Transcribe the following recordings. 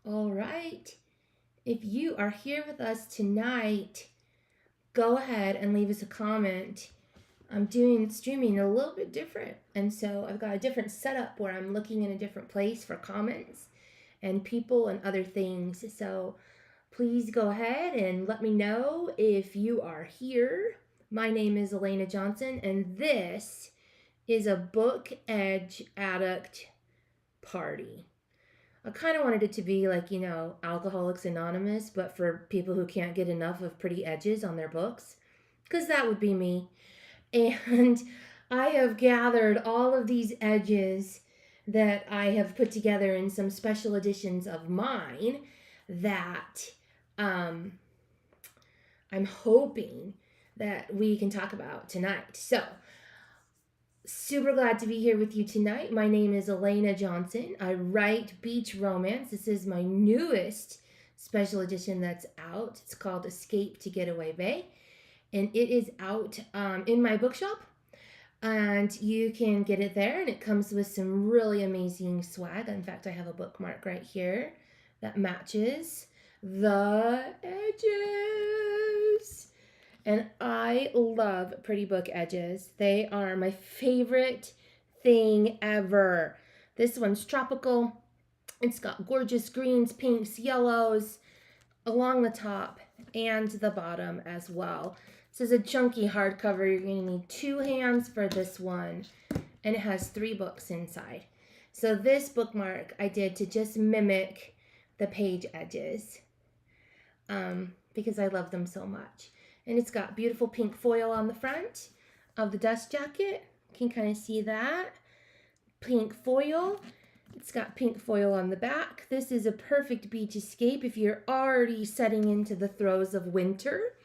All right. If you are here with us tonight, go ahead and leave us a comment. I'm doing streaming a little bit different, and so I've got a different setup where I'm looking in a different place for comments and people and other things. So please go ahead and let me know if you are here. My name is Elena Johnson, and this is a Book Edge Addict party. I kind of wanted it to be like, Alcoholics Anonymous, but for people who can't get enough of pretty edges on their books, because that would be me. And I have gathered all of these edges that I have put together in some special editions of mine that I'm hoping that we can talk about tonight. So, super glad to be here with you tonight. My name is Elena Johnson. I write beach romance. This is my newest special edition that's out. It's called Escape to Getaway Bay, and it is out in my bookshop, and you can get it there, and it comes with some really amazing swag. In fact, I have a bookmark right here that matches the edges. And I love pretty book edges. They are my favorite thing ever. This one's tropical. It's got gorgeous greens, pinks, yellows along the top and the bottom as well. This is a chunky hardcover. You're going to need 2 hands for this one. And it has 3 books inside. So this bookmark I did to just mimic the page edges because I love them so much. And it's got beautiful pink foil on the front of the dust jacket. You can kind of see that. Pink foil. It's got pink foil on the back. This is a perfect beach escape if you're already setting into the throes of winter.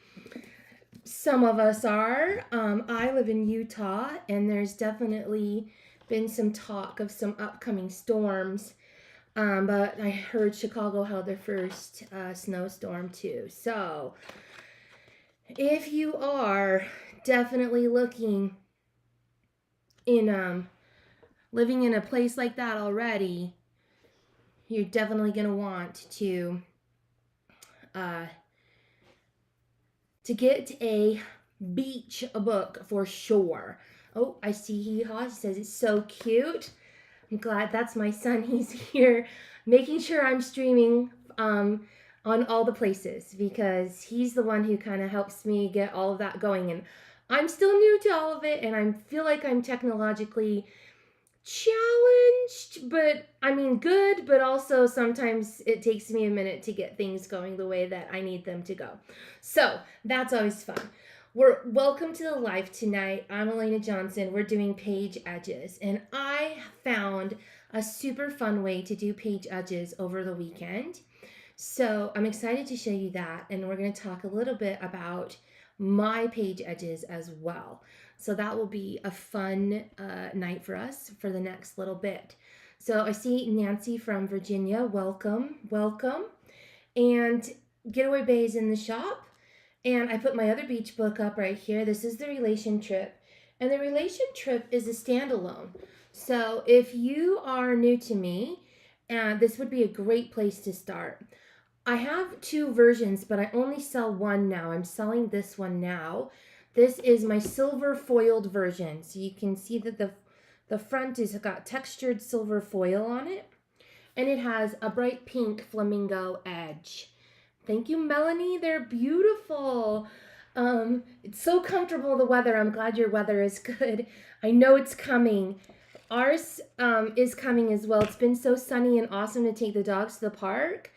Some of us are. I live in Utah, and there's definitely been some talk of some upcoming storms. But I heard Chicago held their first snowstorm too. So if you are definitely looking in living in a place like that already, you're definitely going to want to get a beach book for sure. Oh, I see Hee Haw. He says it's so cute. I'm glad that's my son. He's here making sure I'm streaming on all the places because he's the one who kind of helps me get all of that going. And I'm still new to all of it, and I feel like I'm technologically challenged, but I mean good, but also sometimes it takes me a minute to get things going the way that I need them to go. So that's always fun. Welcome to the live tonight. I'm Elena Johnson. We're doing page edges, and I found a super fun way to do page edges over the weekend. So I'm excited to show you that, and we're going to talk a little bit about my page edges as well. So that will be a fun night for us for the next little bit. So I see Nancy from Virginia. Welcome, welcome. And Getaway Bay is in the shop. And I put my other beach book up right here. This is The Relation Trip. And The Relation Trip is a standalone. So if you are new to me, this would be a great place to start. I have 2 versions, but I only sell one now. I'm selling this one now. This is my silver foiled version. So you can see that the front has got textured silver foil on it. And it has a bright pink flamingo edge. Thank you, Melanie. They're beautiful. It's so comfortable, the weather. I'm glad your weather is good. I know it's coming. Ours is coming as well. It's been so sunny and awesome to take the dogs to the park.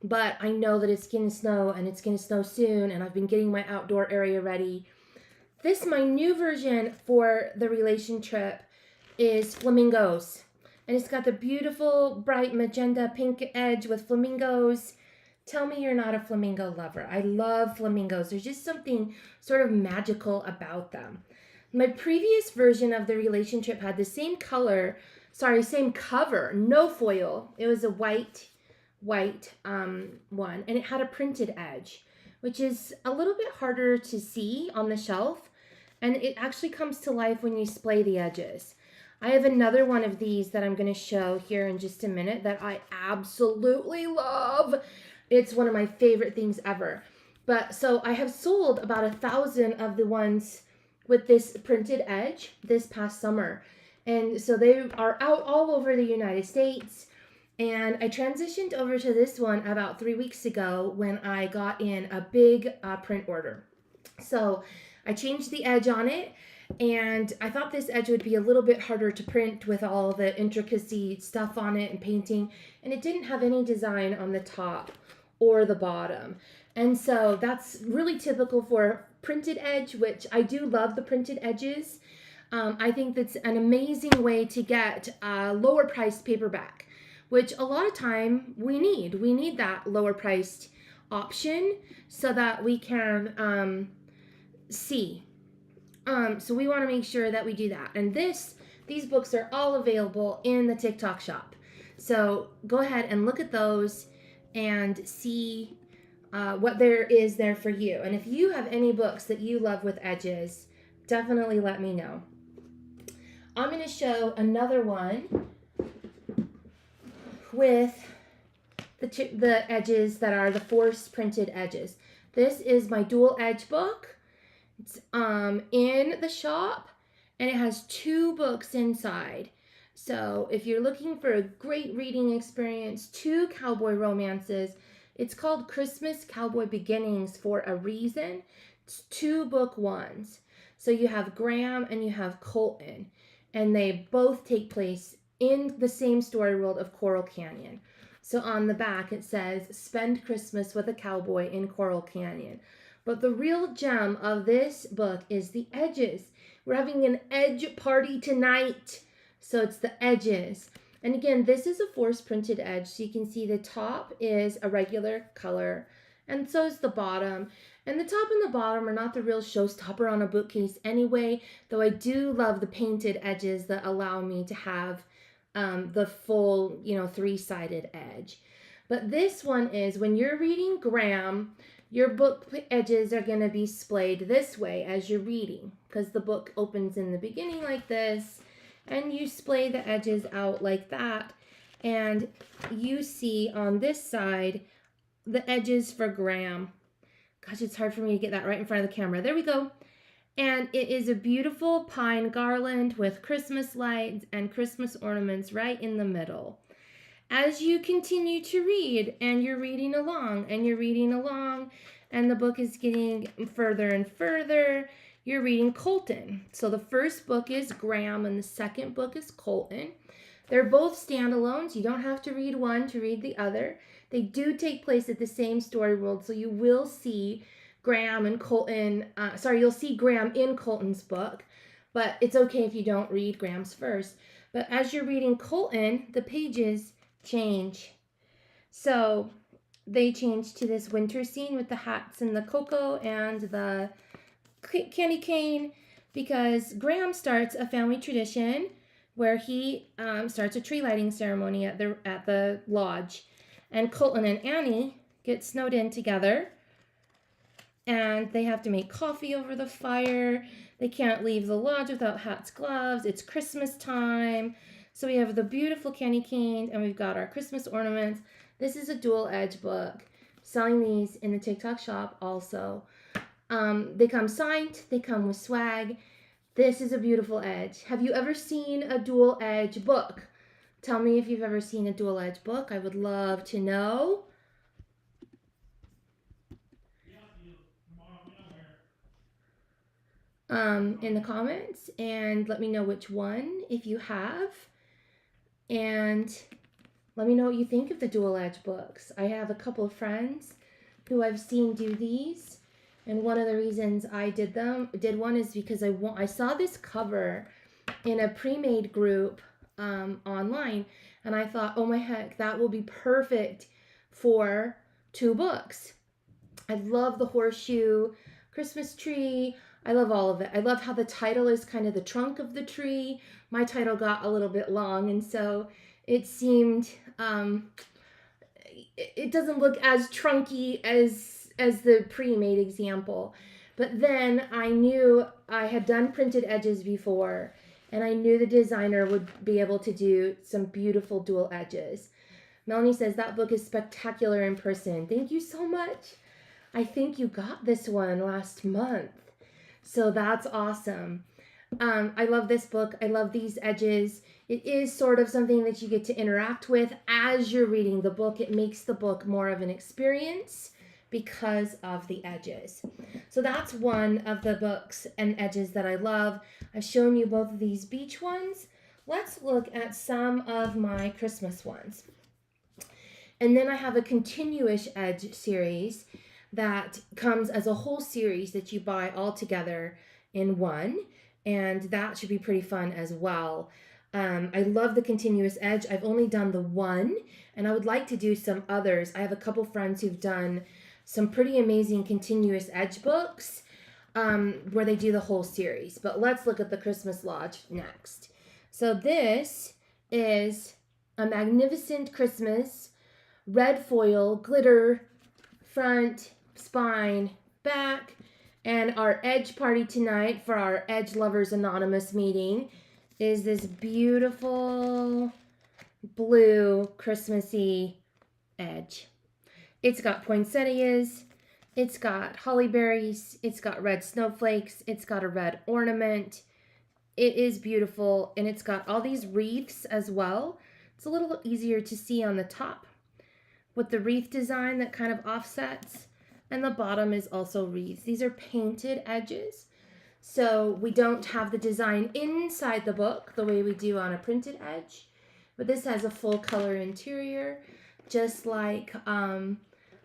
But I know that it's going to snow, and it's going to snow soon, and I've been getting my outdoor area ready. My new version for The Relation Trip is flamingos. And it's got the beautiful bright magenta pink edge with flamingos. Tell me you're not a flamingo lover. I love flamingos. There's just something sort of magical about them. My previous version of the relationship had the same same cover, no foil. It was a white one, and it had a printed edge, which is a little bit harder to see on the shelf, and it actually comes to life when you splay the edges. I have another one of these that I'm going to show here in just a minute that I absolutely love. It's one of my favorite things ever. But so I have sold about 1,000 of the ones with this printed edge this past summer. And so they are out all over the United States. And I transitioned over to this one about 3 weeks ago when I got in a big print order. So I changed the edge on it, and I thought this edge would be a little bit harder to print with all the intricacy stuff on it and painting, and it didn't have any design on the top or the bottom. And so that's really typical for printed edge, which I do love the printed edges. I think that's an amazing way to get a lower priced paperback, which a lot of time we need. We need that lower priced option so that we can see. So we want to make sure that we do that. And these books are all available in the TikTok shop. So go ahead and look at those and see what there is there for you. And if you have any books that you love with edges, definitely let me know. I'm going to show another one with the edges that are the forced printed edges. This is my dual edge book. It's in the shop, and it has 2 books inside. So if you're looking for a great reading experience, 2 cowboy romances, it's called Christmas Cowboy Beginnings for a reason. It's 2 book ones. So you have Graham and you have Colton, and they both take place in the same story world of Coral Canyon. So on the back it says, "Spend Christmas with a Cowboy in Coral Canyon." But the real gem of this book is the edges. We're having an edge party tonight. So it's the edges. And again, this is a forced printed edge. So you can see the top is a regular color, and so is the bottom. And the top and the bottom are not the real showstopper on a bookcase anyway, though I do love the painted edges that allow me to have the full, 3-sided edge. But this one is, when you're reading Graham, your book edges are going to be splayed this way as you're reading, because the book opens in the beginning like this, and you splay the edges out like that. And you see on this side the edges for Graham. Gosh, it's hard for me to get that right in front of the camera. There we go. And it is a beautiful pine garland with Christmas lights and Christmas ornaments right in the middle. As you continue to read, and you're reading along, and you're reading along, and the book is getting further and further, you're reading Colton. So the first book is Graham, and the second book is Colton. They're both standalones. You don't have to read one to read the other. They do take place at the same story world, so you will see Graham and Colton. You'll see Graham in Colton's book, but it's okay if you don't read Graham's first. But as you're reading Colton, the pages change. So they change to this winter scene with the hats and the cocoa and the candy cane, because Graham starts a family tradition where he starts a tree lighting ceremony at the lodge, and Colton and Annie get snowed in together, and they have to make coffee over the fire. They can't leave the lodge without hats, gloves. It's Christmas time. So we have the beautiful candy canes, and we've got our Christmas ornaments. This is a dual edge book. Selling these in the TikTok shop also. They come signed. They come with swag. This is a beautiful edge. Have you ever seen a dual edge book? Tell me if you've ever seen a dual edge book. I would love to know. In the comments, and let me know which one if you have, and let me know what you think of the dual edge books. I have a couple of friends who I've seen do these, and one of the reasons I did one is because I saw this cover in a pre-made group online. And I thought, oh my heck, that will be perfect for 2 books. I love the horseshoe Christmas tree. I love all of it. I love how the title is kind of the trunk of the tree. My title got a little bit long, and so it seemed it doesn't look as trunky as the pre-made example. But then I knew I had done printed edges before, and I knew the designer would be able to do some beautiful dual edges. Melanie says that book is spectacular in person. Thank you so much. I think you got this one last month. So that's awesome. I love this book. I love these edges. It is sort of something that you get to interact with as you're reading the book. It makes the book more of an experience because of the edges. So that's one of the books and edges that I love. I've shown you both of these beach ones. Let's look at some of my Christmas ones. And then I have a continuous edge series that comes as a whole series that you buy all together in one, and that should be pretty fun as well. I love the continuous edge. I've only done the one, and I would like to do some others. I have a couple friends who've done some pretty amazing continuous edge books where they do the whole series. But let's look at the Christmas Lodge next. So this is a magnificent Christmas, red foil, glitter, front, spine, back, and our edge party tonight for our Edge Lovers Anonymous meeting is this beautiful blue Christmassy edge. It's got poinsettias, it's got holly berries, it's got red snowflakes, it's got a red ornament. It is beautiful, and it's got all these wreaths as well. It's a little easier to see on the top with the wreath design that kind of offsets, and the bottom is also wreaths. These are painted edges, so we don't have the design inside the book the way we do on a printed edge, but this has a full color interior, just like all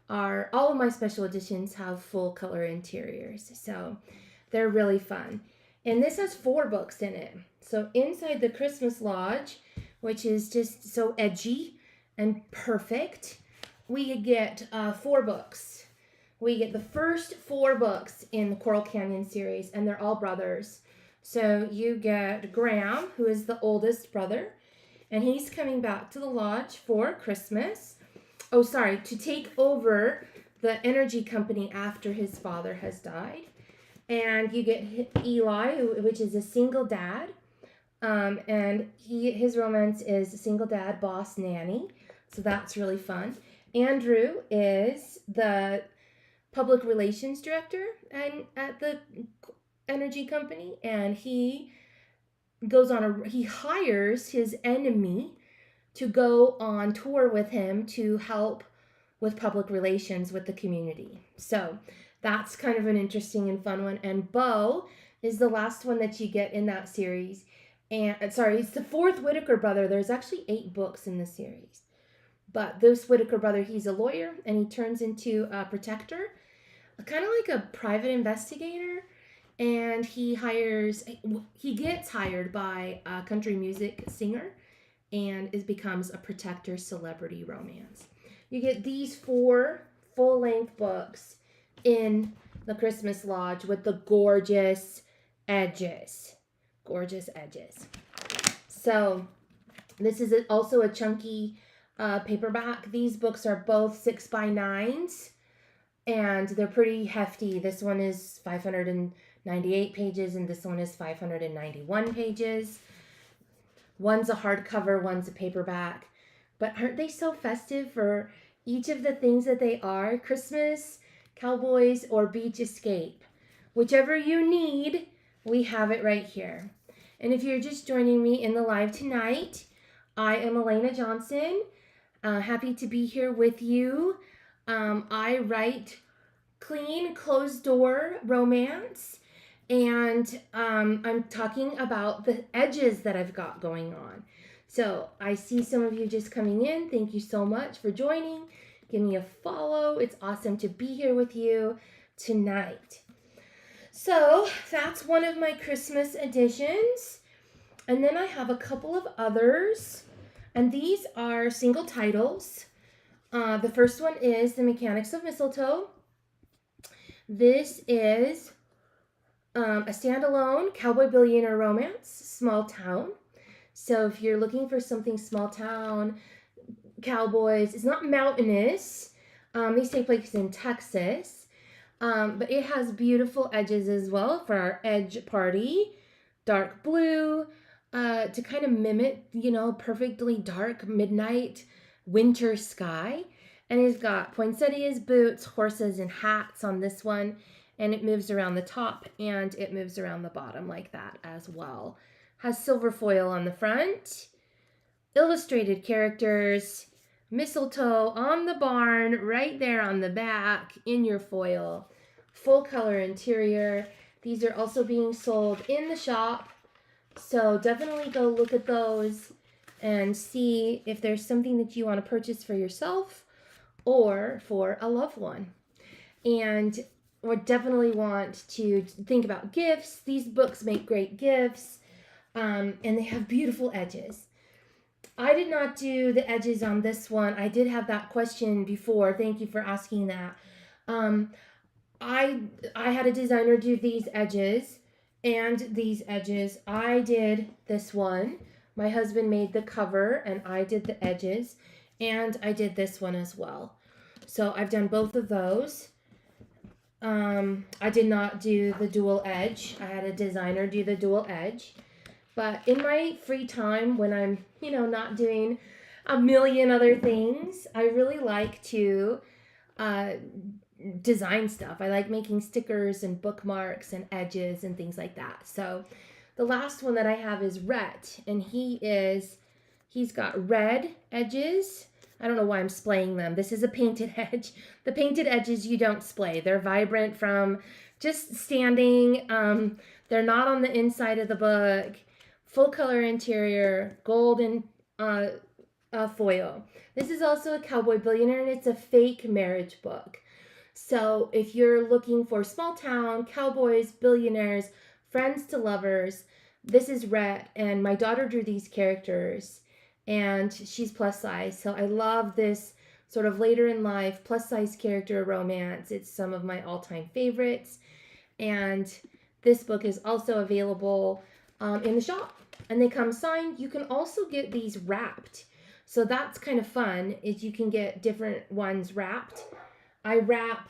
of my special editions have full color interiors, so they're really fun. And this has 4 books in it. So inside the Christmas Lodge, which is just so edgy and perfect, we get 4 books. We get the first 4 books in the Coral Canyon series, and they're all brothers. So you get Graham, who is the oldest brother, and he's coming back to the lodge for Christmas. To take over the energy company after his father has died. And you get Eli, which is a single dad, and his romance is single dad, boss, nanny. So that's really fun. Andrew is the public relations director at the energy company, and he hires his enemy to go on tour with him to help with public relations with the community. So that's kind of an interesting and fun one. And Bo is the last one that you get in that series. And it's the 4th Whitaker brother. There's actually 8 books in the series. But this Whitaker brother, he's a lawyer, and he turns into a protector, kind of like a private investigator. And he gets hired by a country music singer and becomes a protector celebrity romance. You get these 4 full-length books in the Christmas Lodge with the gorgeous edges. Gorgeous edges. So this is also a chunky paperback. These books are both 6x9s, and they're pretty hefty. This one is 598 pages, and this one is 591 pages. One's a hardcover, one's a paperback. But aren't they so festive for each of the things that they are? Christmas, cowboys, or beach escape. Whichever you need, we have it right here. And if you're just joining me in the live tonight, I am Elena Johnson. Happy to be here with you. I write clean, closed-door romance, and I'm talking about the edges that I've got going on. So I see some of you just coming in. Thank you so much for joining. Give me a follow. It's awesome to be here with you tonight. So that's one of my Christmas editions. And then I have a couple of others, and these are single titles. The first one is The Mechanics of Mistletoe. This is a standalone cowboy billionaire romance, small town. So if you're looking for something small town, cowboys, it's not mountainous. These take place in Texas, but it has beautiful edges as well for our edge party. Dark blue to kind of mimic, perfectly dark midnight winter sky. And it's got poinsettias, boots, horses, and hats on this one. And it moves around the top and it moves around the bottom like that as well. Has silver foil on the front, illustrated characters, mistletoe on the barn, right there on the back in your foil, full color interior. These are also being sold in the shop, so definitely go look at those and see if there's something that you want to purchase for yourself or for a loved one. And we definitely want to think about gifts. These books make great gifts, and they have beautiful edges. I did not do the edges on this one. I did have that question before. Thank you for asking that. I had a designer do these edges and these edges. I did this one. My husband made the cover and I did the edges, and I did this one as well. So I've done both of those. I did not do the dual edge. I had a designer do the dual edge. But in my free time, when I'm, not doing a million other things, I really like to design stuff. I like making stickers and bookmarks and edges and things like that. So the last one that I have is Rhett, and he's got red edges. I don't know why I'm splaying them. This is a painted edge. The painted edges you don't splay. They're vibrant from just standing. They're not on the inside of the book. Full color interior, golden foil. This is also a cowboy billionaire, and it's a fake marriage book. So if you're looking for small town, cowboys, billionaires, friends to lovers, this is Rhett. And my daughter drew these characters, and she's plus size. So I love this sort of later in life plus size character romance. It's some of my all-time favorites. And this book is also available in the shop. And they come signed. You can also get these wrapped. So that's kind of fun, is you can get different ones wrapped. I wrap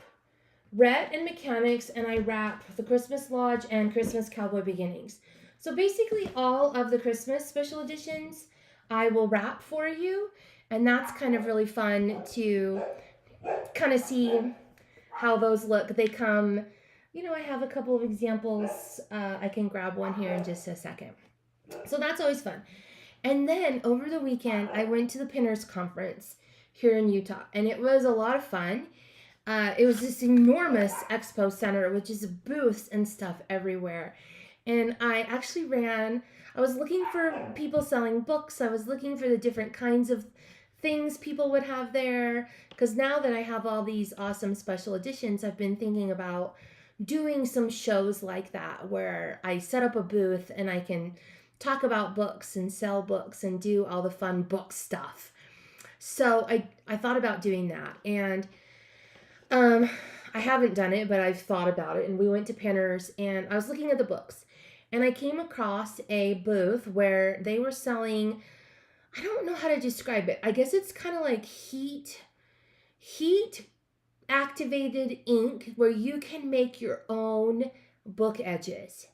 Rhett and Mechanics, and I wrap the Christmas Lodge and Christmas Cowboy Beginnings. So basically all of the Christmas special editions I will wrap for you. And that's kind of really fun to kind of see how those look. They come, I have a couple of examples. I can grab one here in just a second. So that's always fun. And then over the weekend, I went to the Pinners Conference here in Utah, and it was a lot of fun. It was this enormous expo center, which is booths and stuff everywhere. And I was looking for people selling books. I was looking for the different kinds of things people would have there. Because now that I have all these awesome special editions, I've been thinking about doing some shows like that where I set up a booth and I can talk about books and sell books and do all the fun book stuff. So I thought about doing that, and I haven't done it, but I've thought about it. And we went to Pinners, and I was looking at the books, and I came across a booth where they were selling, I don't know how to describe it. I guess it's kind of like heat activated ink where you can make your own book edges.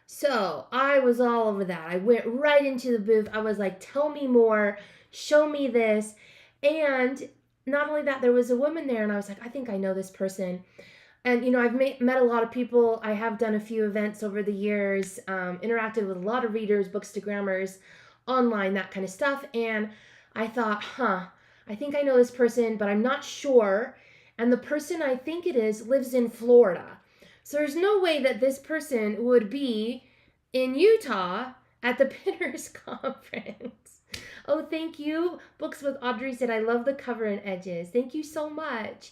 So I was all over that. I went right into the booth. I was like, tell me more, show me this. And not only that, there was a woman there, and I was like, I think I know this person. And, I've met a lot of people. I have done a few events over the years, interacted with a lot of readers, bookstagrammers, online, that kind of stuff. And I thought, I think I know this person, but I'm not sure. And the person I think it is lives in Florida. So there's no way that this person would be in Utah at the Pinners Conference. Oh, thank you. Books with Audrey said, I love the cover and edges. Thank you so much.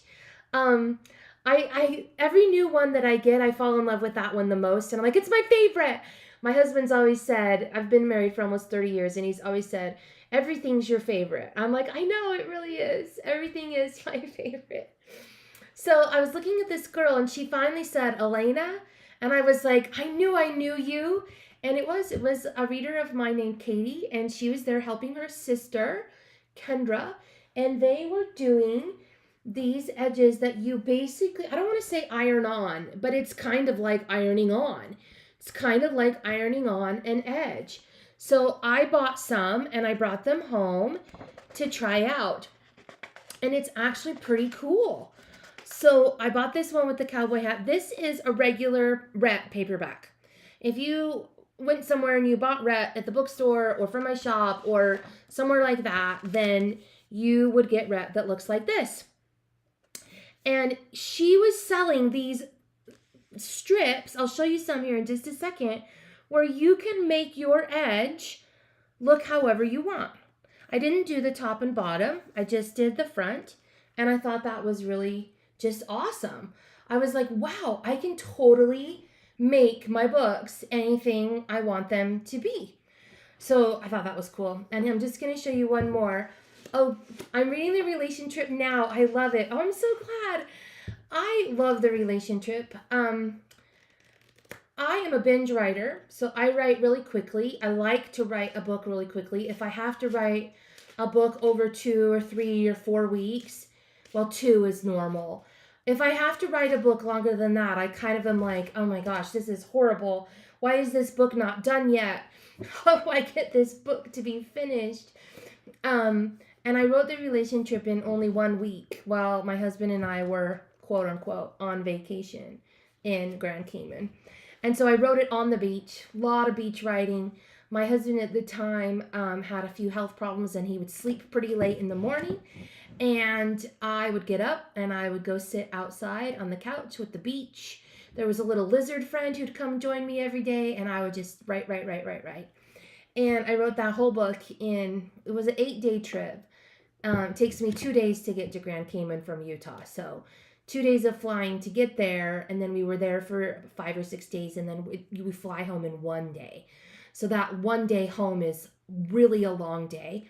I every new one that I get, I fall in love with that one the most. And I'm like, it's my favorite. My husband's always said, I've been married for almost 30 years, and he's always said, everything's your favorite. I'm like, I know, it really is. Everything is my favorite. So I was looking at this girl, and she finally said, Elena. And I was like, I knew you. And it was a reader of mine named Katie, and she was there helping her sister, Kendra, and they were doing these edges that you basically, I don't want to say iron on, but it's kind of like ironing on. It's kind of like ironing on an edge. So I bought some and I brought them home to try out. And it's actually pretty cool. So I bought this one with the cowboy hat. This is a regular Rhett paperback. If you went somewhere and you bought Rhett at the bookstore or from my shop or somewhere like that, then you would get Rhett that looks like this. And she was selling these strips, I'll show you some here in just a second, where you can make your edge look however you want. I didn't do the top and bottom, I just did the front, and I thought that was really just awesome. I was like, wow, I can totally make my books anything I want them to be. So I thought that was cool. And I'm just going to show you one more. Oh, I'm reading The Relation Trip now. I love it. Oh, I'm so glad. I love The Relation Trip. I am a binge writer, so I write really quickly. I like to write a book really quickly. If I have to write a book over 2 or 3 or 4 weeks, well, 2 is normal. If I have to write a book longer than that, I kind of am like, oh my gosh, this is horrible. Why is this book not done yet? How do I get this book to be finished? And I wrote The Relation Trip in only 1 week while my husband and I were, quote unquote, on vacation in Grand Cayman. And so I wrote it on the beach, a lot of beach writing. My husband at the time had a few health problems and he would sleep pretty late in the morning. And I would get up and I would go sit outside on the couch with the beach. There was a little lizard friend who'd come join me every day and I would just write. And I wrote that whole book it was an 8-day trip. It takes me 2 days to get to Grand Cayman from Utah. So 2 days of flying to get there, and then we were there for 5 or 6 days, and then we fly home in 1 day. So that 1 day home is really a long day.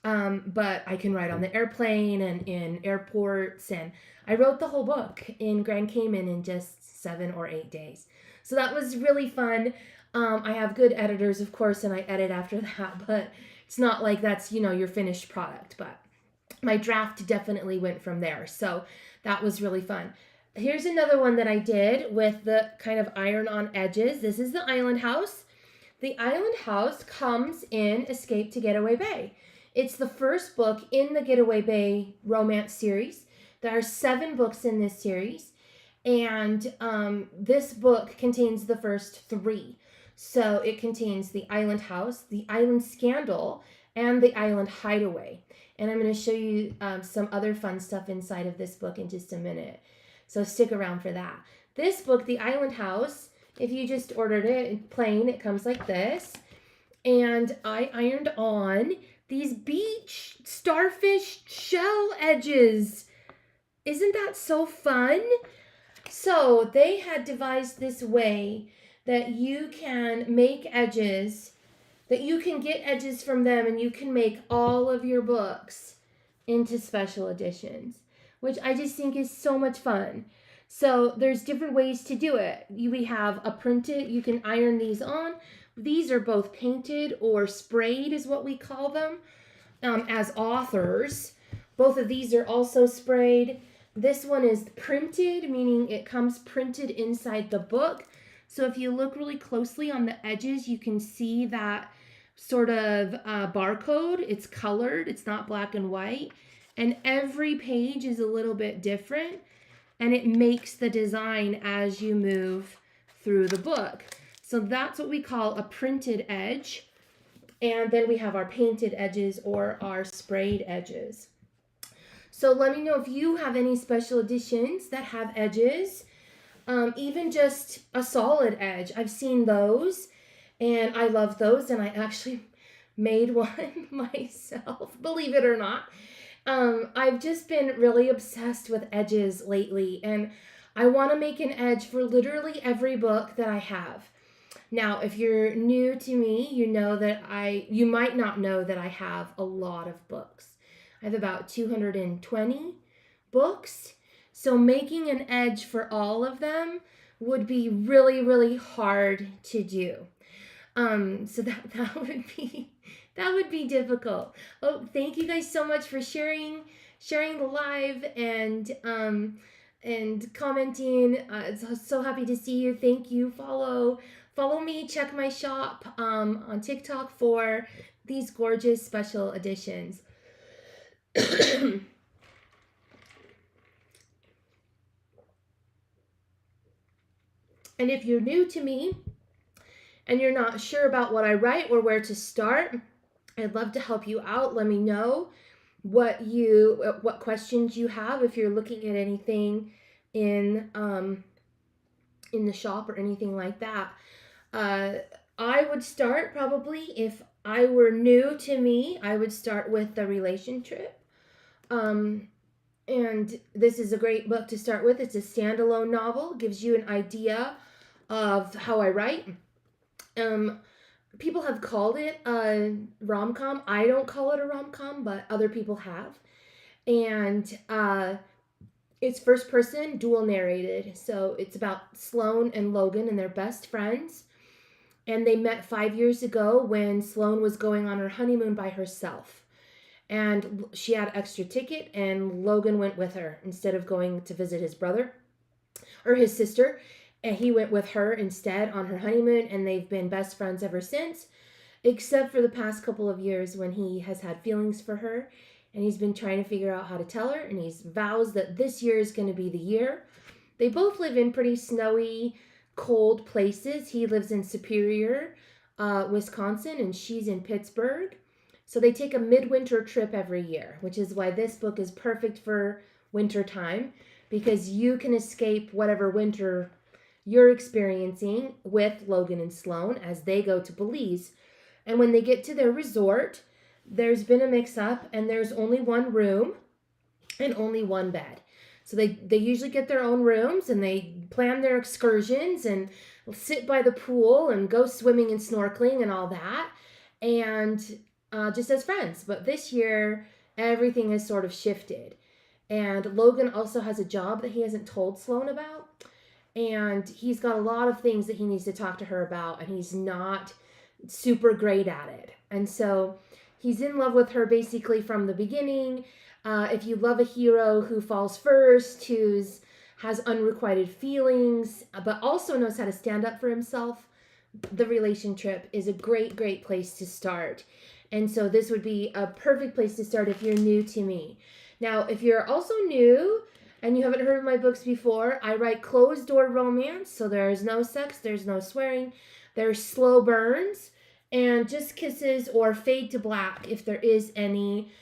But I can ride on the airplane and in airports, and I wrote the whole book in Grand Cayman in just 7 or 8 days. So that was really fun. I have good editors, of course, and I edit after that, but it's not like that's, your finished product, but my draft definitely went from there. So that was really fun. Here's another one that I did with the kind of iron-on edges. This is the Island House. The Island House comes in Escape to Getaway Bay. It's the first book in the Getaway Bay romance series. There are 7 books in this series, and this book contains the first 3. So it contains the Island House, the Island Scandal, and the Island Hideaway. And I'm going to show you some other fun stuff inside of this book in just a minute. So stick around for that. This book, The Island House, if you just ordered it plain, it comes like this. And I ironed on these beach starfish shell edges. Isn't that so fun? So they had devised this way that you can make edges, that you can get edges from them, and you can make all of your books into special editions, which I just think is so much fun. So there's different ways to do it. We have a printed, you can iron these on. These are both painted or sprayed is what we call them as authors. Both of these are also sprayed. This one is printed, meaning it comes printed inside the book. So if you look really closely on the edges, you can see that sort of barcode. It's colored, it's not black and white. And every page is a little bit different, and it makes the design as you move through the book. So that's what we call a printed edge. And then we have our painted edges or our sprayed edges. So let me know if you have any special editions that have edges. Even just a solid edge. I've seen those and I love those, and I actually made one myself, believe it or not. I've just been really obsessed with edges lately, and I want to make an edge for literally every book that I have. Now, if you're new to me, you might not know that I have a lot of books. I have about 220 books. So making an edge for all of them would be really, really hard to do. So that would be difficult. Oh, thank you guys so much for sharing the live and commenting. So happy to see you. Thank you. Follow me. Check my shop on TikTok for these gorgeous special editions. And if you're new to me and you're not sure about what I write or where to start, I'd love to help you out. Let me know what questions you have if you're looking at anything in the shop or anything like that. I would start probably, if I were new to me, I would start with the relationship. And this is a great book to start with. It's a standalone novel, gives you an idea of how I write. People have called it a rom-com. I don't call it a rom-com, but other people have. And it's first person, dual narrated. So it's about Sloane and Logan, and they're best friends. And they met 5 years ago when Sloane was going on her honeymoon by herself. And she had an extra ticket, and Logan went with her instead of going to visit his brother or his sister. And he went with her instead on her honeymoon, and they've been best friends ever since, except for the past couple of years when he has had feelings for her, and he's been trying to figure out how to tell her, and he vows that this year is going to be the year. They both live in pretty snowy, cold places. He lives in Superior, Wisconsin, and she's in Pittsburgh. So they take a midwinter trip every year, which is why this book is perfect for winter time, because you can escape whatever winter you're experiencing with Logan and Sloane as they go to Belize. And when they get to their resort, there's been a mix-up, and there's only one room and only one bed. So they usually get their own rooms, and they plan their excursions and sit by the pool and go swimming and snorkeling and all that, and just as friends. But this year, everything has sort of shifted. And Logan also has a job that he hasn't told Sloane about. And he's got a lot of things that he needs to talk to her about, and he's not super great at it. And so he's in love with her basically from the beginning. If you love a hero who falls first, has unrequited feelings, but also knows how to stand up for himself, the relationship is a great, great place to start. And so this would be a perfect place to start if you're new to me. Now, if you're also new and you haven't heard of my books before, I write closed door romance. So there's no sex, there's no swearing, there's slow burns, and just kisses or fade to black if there is any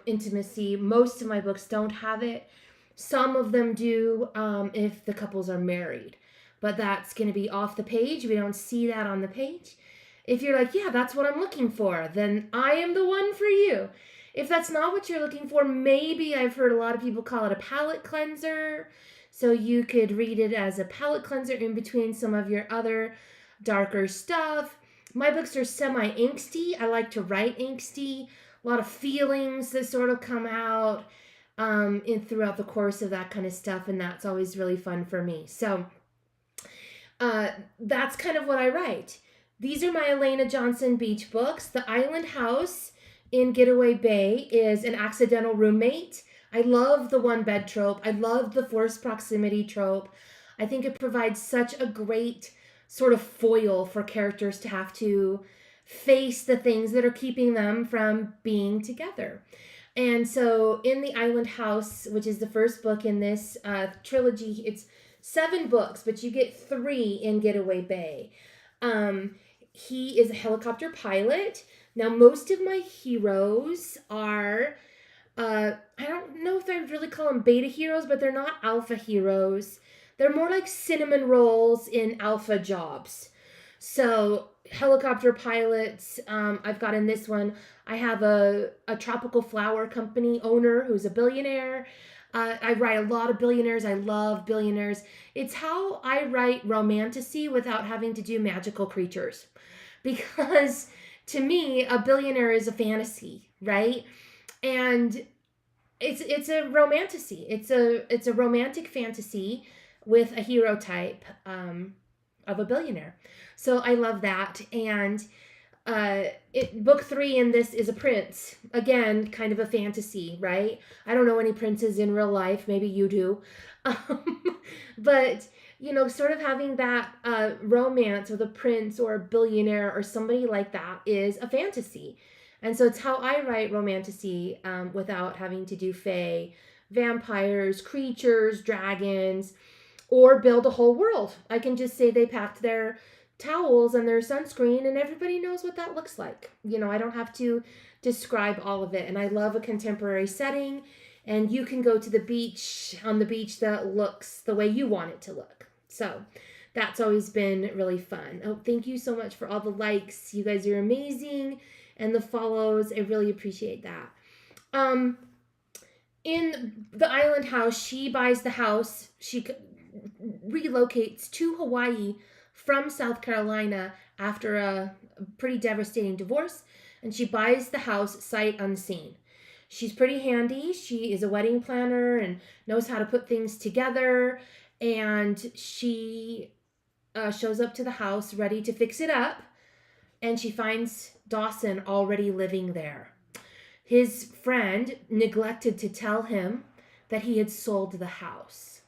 intimacy. Most of my books don't have it. Some of them do if the couples are married. But that's going to be off the page. We don't see that on the page. If you're like, yeah, that's what I'm looking for, then I am the one for you. If that's not what you're looking for, maybe I've heard a lot of people call it a palate cleanser. So you could read it as a palate cleanser in between some of your other darker stuff. My books are semi-angsty. I like to write angsty. A lot of feelings that sort of come out throughout the course of that kind of stuff, and that's always really fun for me. So that's kind of what I write. These are my Elena Johnson Beach books. The Island House in Getaway Bay is an accidental roommate. I love the one bed trope. I love the forced proximity trope. I think it provides such a great sort of foil for characters to have to face the things that are keeping them from being together. And so in The Island House, which is the first book in this trilogy, it's 7 books, but you get 3 in Getaway Bay. He is a helicopter pilot. Now, most of my heroes are, I don't know if I would really call them beta heroes, but they're not alpha heroes. They're more like cinnamon rolls in alpha jobs. So helicopter pilots, I've got in this one, I have a tropical flower company owner who's a billionaire. I write a lot of billionaires. I love billionaires. It's how I write romantasy without having to do magical creatures. Because to me, a billionaire is a fantasy, right? And it's a romantasy. It's a romantic fantasy with a hero type of a billionaire. So I love that. And book 3 in this is a prince. Again, kind of a fantasy, right? I don't know any princes in real life. Maybe you do. But, sort of having that romance with a prince or a billionaire or somebody like that is a fantasy. And so it's how I write romantasy without having to do fae, vampires, creatures, dragons, or build a whole world. I can just say they packed their towels and their sunscreen and everybody knows what that looks like. I don't have to describe all of it. And I love a contemporary setting, and you can go to the beach on the beach that looks the way you want it to look. So that's always been really fun. Oh, thank you so much for all the likes. You guys are amazing. And the follows. I really appreciate that. In the island house, she buys the house. She relocates to Hawaii from South Carolina after a pretty devastating divorce, and she buys the house sight unseen. She's pretty handy. She is a wedding planner and knows how to put things together, and she shows up to the house ready to fix it up, and she finds Dawson already living there. His friend neglected to tell him that he had sold the house.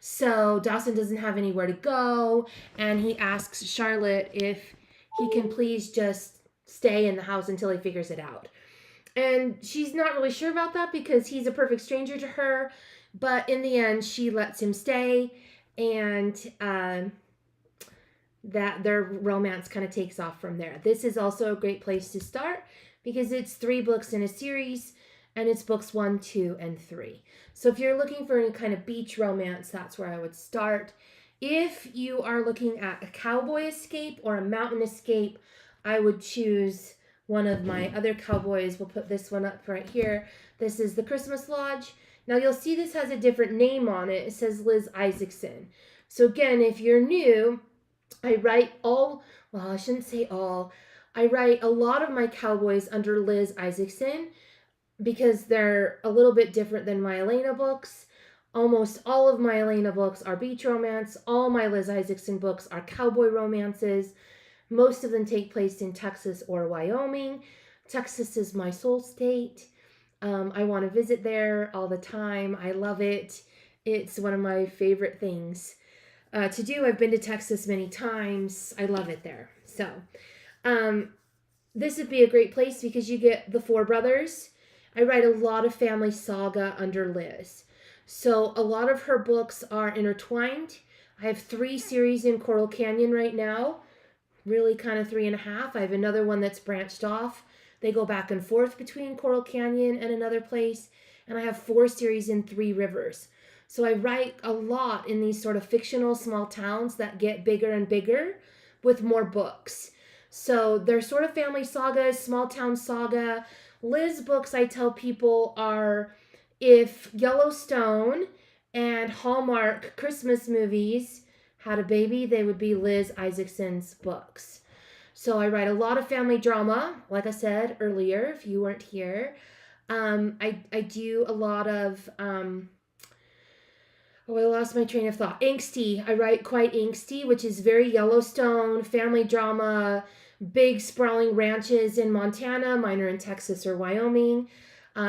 So Dawson doesn't have anywhere to go, and he asks Charlotte if he can please just stay in the house until he figures it out. And she's not really sure about that because he's a perfect stranger to her, but in the end, she lets him stay, and that their romance kind of takes off from there. This is also a great place to start because it's 3 books in a series, and it's books 1, 2, and 3. So if you're looking for any kind of beach romance, that's where I would start. If you are looking at a cowboy escape or a mountain escape, I would choose one of my other cowboys. We'll put this one up right here. This is the Christmas Lodge. Now you'll see this has a different name on it. It says Liz Isaacson. So again, if you're new, I write I shouldn't say all. I write a lot of my cowboys under Liz Isaacson because they're a little bit different than my Elena books. Almost all of my Elena books are beach romance. All my Liz Isaacson books are cowboy romances. Most of them take place in Texas or Wyoming. Texas is my soul state. I want to visit there all the time. I love it. It's one of my favorite things to do. I've been to Texas many times. I love it there. So this would be a great place because you get the 4 brothers. I write a lot of family saga under Liz. So a lot of her books are intertwined. I have 3 series in Coral Canyon right now. Really kind of 3.5. I have another one that's branched off. They go back and forth between Coral Canyon and another place. And I have 4 series in 3 rivers. So I write a lot in these sort of fictional small towns that get bigger and bigger with more books. So they're sort of family sagas, small town saga. Liz books, I tell people, are if Yellowstone and Hallmark Christmas movies had a baby, they would be Liz Isaacson's books. So I write a lot of family drama, like I said earlier, if you weren't here. I do a lot of... I lost my train of thought. Angsty. I write quite angsty, which is very Yellowstone, family drama, big sprawling ranches in Montana. Mine are in Texas or Wyoming.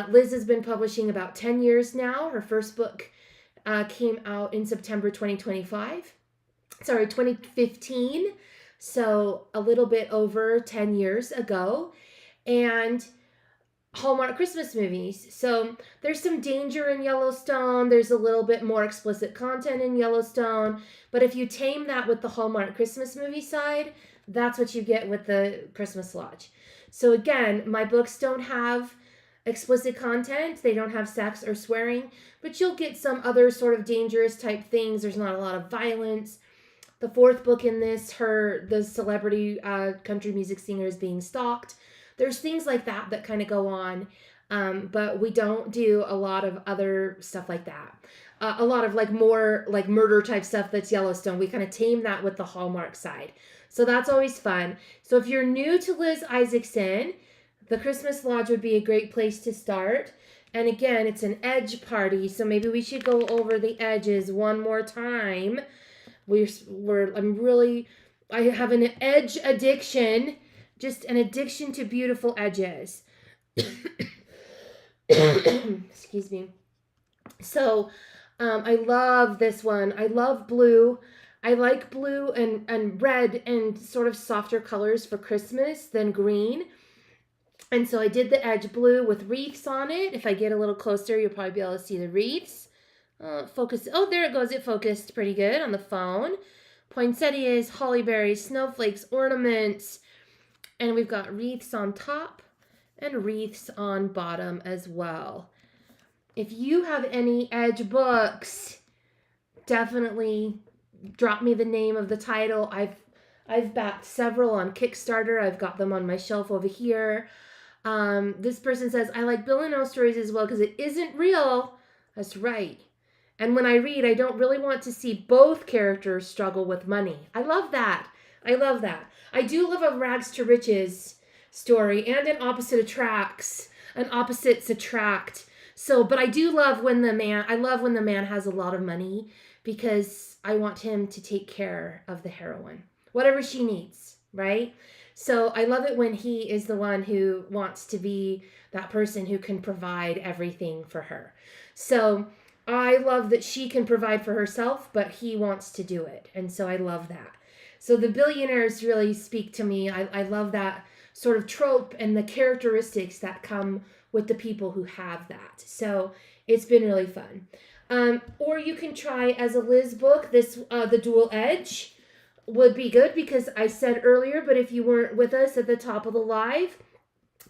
Liz has been publishing about 10 years now. Her first book came out in September 2015. So a little bit over 10 years ago. And Hallmark Christmas movies. So there's some danger in Yellowstone. There's a little bit more explicit content in Yellowstone. But if you tame that with the Hallmark Christmas movie side, that's what you get with the Christmas Lodge. So again, my books don't have explicit content. They don't have sex or swearing, but you'll get some other sort of dangerous type things. There's not a lot of violence. The 4th book in this, the celebrity country music singer is being stalked. There's things like that kind of go on. But we don't do a lot of other stuff like that. A lot of like more like murder type stuff that's Yellowstone. We kind of tame that with the Hallmark side. So that's always fun. So if you're new to Liz Isaacson, the Christmas Lodge would be a great place to start. And again, it's an edge party, so maybe we should go over the edges one more time. I have an edge addiction, just an addiction to beautiful edges. Excuse me. So, I love this one. I love blue. I like blue and red and sort of softer colors for Christmas than green. And so I did the edge blue with wreaths on it. If I get a little closer, you'll probably be able to see the wreaths. Focus. Oh, there it goes. It focused pretty good on the phone. Poinsettias, holly berries, snowflakes, ornaments. And we've got wreaths on top and wreaths on bottom as well. If you have any edge books, definitely drop me the name of the title. I've backed several on Kickstarter. I've got them on my shelf over here. This person says, I like Bill and O stories as well because it isn't real. That's right. And when I read, I don't really want to see both characters struggle with money. I love that. I love that. I do love a rags to riches story and an opposite attracts. An opposites attract. So, but I do love when the man has a lot of money because I want him to take care of the heroine. Whatever she needs, right? So I love it when he is the one who wants to be that person who can provide everything for her. So I love that she can provide for herself, but he wants to do it. And so I love that. So the billionaires really speak to me. I love that sort of trope and the characteristics that come with the people who have that. So it's been really fun. Or you can try as a Liz book, this The Dual Edge would be good because I said earlier, but if you weren't with us at the top of the live,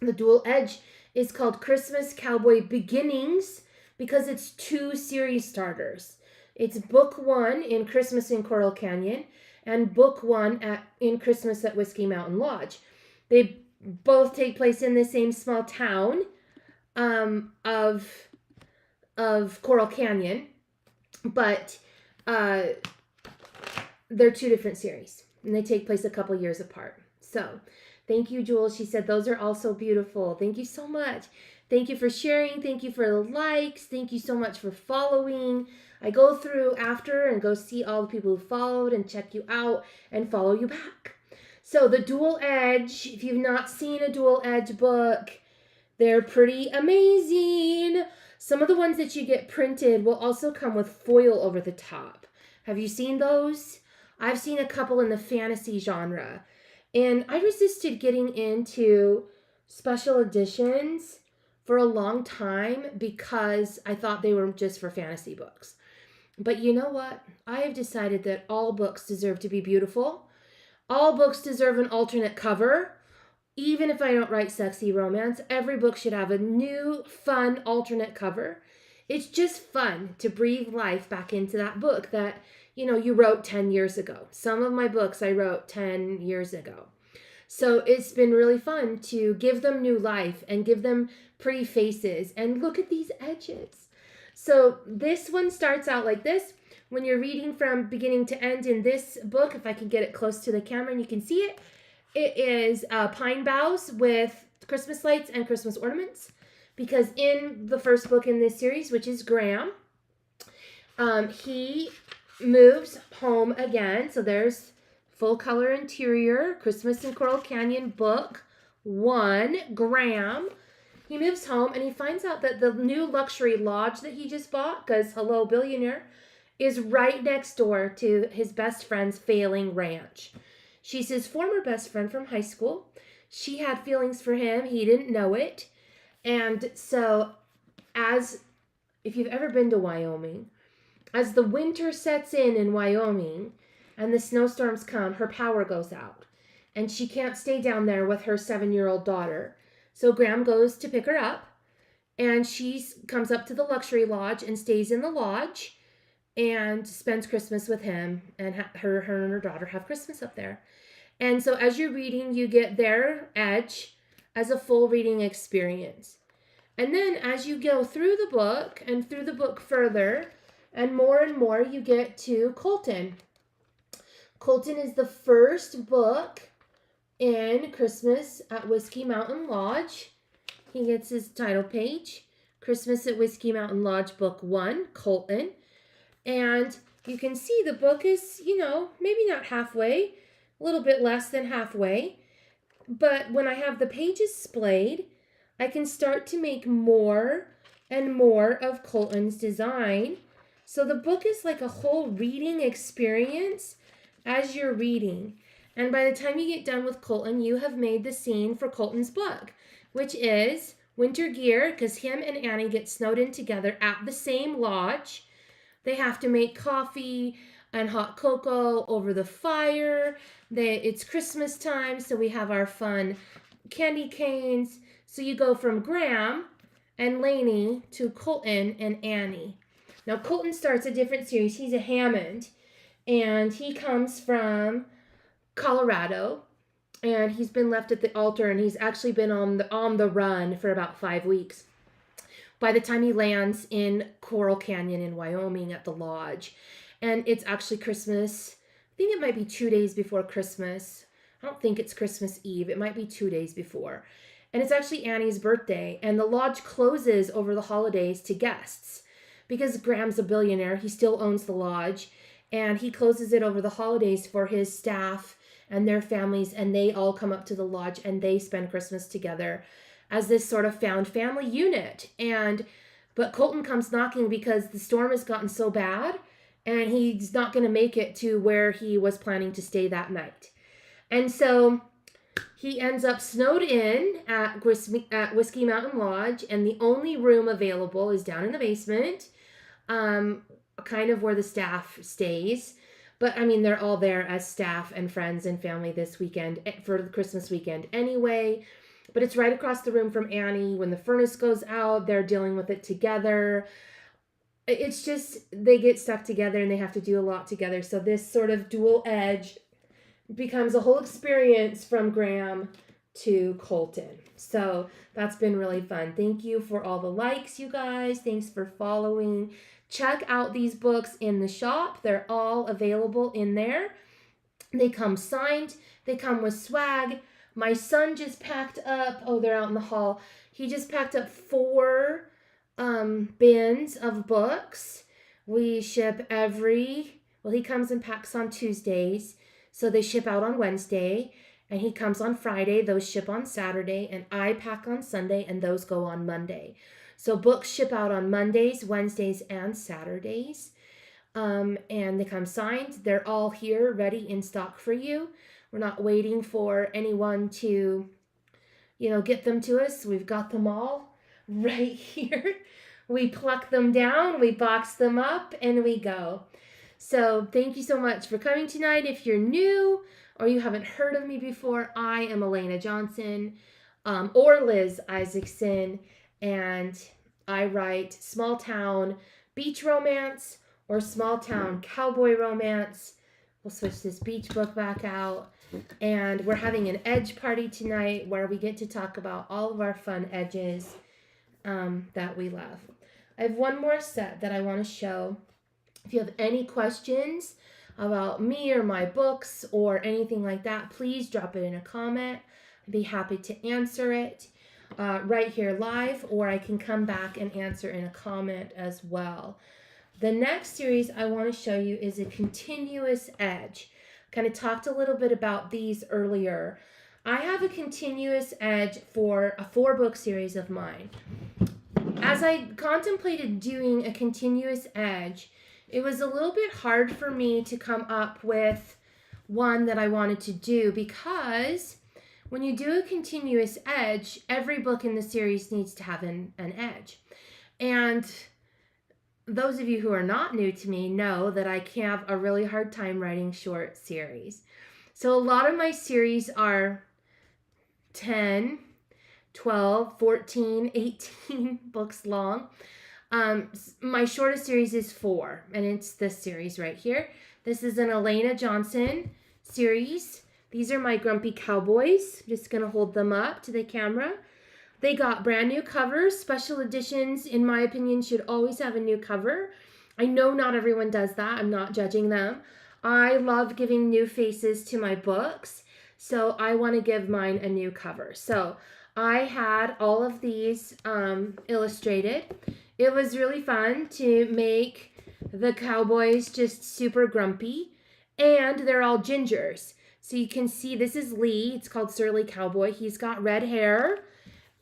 The Dual Edge is called Christmas Cowboy Beginnings because it's 2 series starters. It's book 1 in Christmas in Coral Canyon and book 1 in Christmas at Whiskey Mountain Lodge. They both take place in the same small town of Coral Canyon, but they're 2 different series, and they take place a couple years apart. So, thank you, Jules. She said, those are also beautiful. Thank you so much. Thank you for sharing. Thank you for the likes. Thank you so much for following. I go through after and go see all the people who followed and check you out and follow you back. So, the Dual Edge, if you've not seen a Dual Edge book, they're pretty amazing. Some of the ones that you get printed will also come with foil over the top. Have you seen those? I've seen a couple in the fantasy genre. And I resisted getting into special editions for a long time because I thought they were just for fantasy books. But you know what? I have decided that all books deserve to be beautiful. All books deserve an alternate cover. Even if I don't write sexy romance, every book should have a new, fun, alternate cover. It's just fun to breathe life back into that book that, you wrote 10 years ago. Some of my books I wrote 10 years ago. So it's been really fun to give them new life and give them pretty faces. And look at these edges. So this one starts out like this. When you're reading from beginning to end in this book, if I can get it close to the camera and you can see it, it is pine boughs with Christmas lights and Christmas ornaments. Because in the first book in this series, which is Graham, he moves home again. So there's full color interior, Christmas in Coral Canyon, book 1, Graham. He moves home and he finds out that the new luxury lodge that he just bought, because hello, billionaire, is right next door to his best friend's failing ranch. She's his former best friend from high school. She had feelings for him. He didn't know it. And so if you've ever been to Wyoming, as the winter sets in Wyoming and the snowstorms come, her power goes out. And she can't stay down there with her 7-year-old daughter. So Graham goes to pick her up. And she comes up to the luxury lodge and stays in the lodge and spends Christmas with him. And her and her daughter have Christmas up there. And so as you're reading, you get their edge as a full reading experience. And then as you go through the book and through the book further and more, you get to Colton. Colton is the first book in Christmas at Whiskey Mountain Lodge. He gets his title page, Christmas at Whiskey Mountain Lodge, Book 1, Colton. And you can see the book is, maybe not halfway, a little bit less than halfway. But when I have the pages splayed, I can start to make more and more of Colton's design. So the book is like a whole reading experience as you're reading. And by the time you get done with Colton, you have made the scene for Colton's book, which is winter gear, because him and Annie get snowed in together at the same lodge. They have to make coffee and hot cocoa over the fire. It's Christmas time, so we have our fun candy canes. So you go from Graham and Lainey to Colton and Annie. Now, Colton starts a different series. He's a Hammond, and he comes from Colorado, and he's been left at the altar, and he's actually been on the run for about 5 weeks. By the time he lands in Coral Canyon in Wyoming at the lodge, and it's actually Christmas. I think it might be 2 days before Christmas. I don't think it's Christmas Eve. It might be 2 days before. And it's actually Annie's birthday, and the lodge closes over the holidays to guests because Graham's a billionaire. He still owns the lodge, and he closes it over the holidays for his staff and their families, and they all come up to the lodge and they spend Christmas together as this sort of found family unit. But Colton comes knocking because the storm has gotten so bad and he's not going to make it to where he was planning to stay that night. And so he ends up snowed in at Whiskey Mountain Lodge, and the only room available is down in the basement, kind of where the staff stays. But, they're all there as staff and friends and family this weekend for the Christmas weekend anyway. But it's right across the room from Annie. When the furnace goes out, they're dealing with it together. It's just, they get stuck together and they have to do a lot together. So this sort of dual edge becomes a whole experience from Graham to Colton. So that's been really fun. Thank you for all the likes, you guys. Thanks for following. Check out these books in the shop. They're all available in there. They come signed. They come with swag. My son just packed up, they're out in the hall. He just packed up 4 bins of books. We ship he comes and packs on Tuesdays. So they ship out on Wednesday, and he comes on Friday. Those ship on Saturday, and I pack on Sunday, and those go on Monday. So books ship out on Mondays, Wednesdays, and Saturdays. And they come signed. They're all here, ready in stock for you. We're not waiting for anyone to, get them to us. We've got them all right here. We pluck them down, we box them up, and we go. So thank you so much for coming tonight. If you're new or you haven't heard of me before, I am Elena Johnson, or Liz Isaacson, and I write small town beach romance or small town cowboy romance. We'll switch this beach book back out. And we're having an edge party tonight where we get to talk about all of our fun edges that we love. I have one more set that I want to show. If you have any questions about me or my books or anything like that, please drop it in a comment. I'd be happy to answer it right here live, or I can come back and answer in a comment as well. The next series I want to show you is a continuous edge. Kind of talked a little bit about these earlier. I have a continuous edge for a 4-book series of mine. As I contemplated doing a continuous edge, it was a little bit hard for me to come up with one that I wanted to do, because when you do a continuous edge, every book in the series needs to have an edge. And those of you who are not new to me know that I can have a really hard time writing short series. So a lot of my series are 10, 12, 14, 18 books long. My shortest series is 4, and it's this series right here. This is an Elena Johnson series. These are my Grumpy Cowboys. I'm just going to hold them up to the camera. They got brand new covers. Special editions, in my opinion, should always have a new cover. I know not everyone does that. I'm not judging them. I love giving new faces to my books, so I want to give mine a new cover. So I had all of these illustrated. It was really fun to make the cowboys just super grumpy, and they're all gingers. So you can see this is Lee. It's called Surly Cowboy. He's got red hair,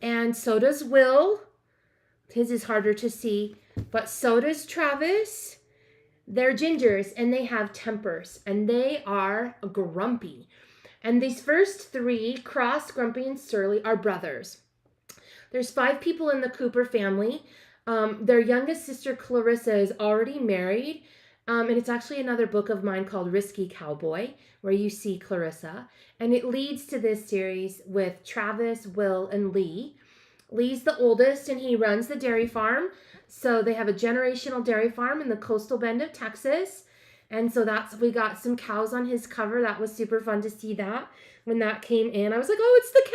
and so does Will. His is harder to see, but so does Travis. They're gingers, and they have tempers, and they are grumpy. And these first three, Cross, Grumpy, and Surly, are brothers. There's 5 people in the Cooper family. Their youngest sister, Clarissa, is already married. And it's actually another book of mine called Risky Cowboy, where you see Clarissa. And it leads to this series with Travis, Will, and Lee. Lee's the oldest, and he runs the dairy farm. So they have a generational dairy farm in the coastal bend of Texas. And so we got some cows on his cover. That was super fun to see that. When that came in, I was like, oh, it's the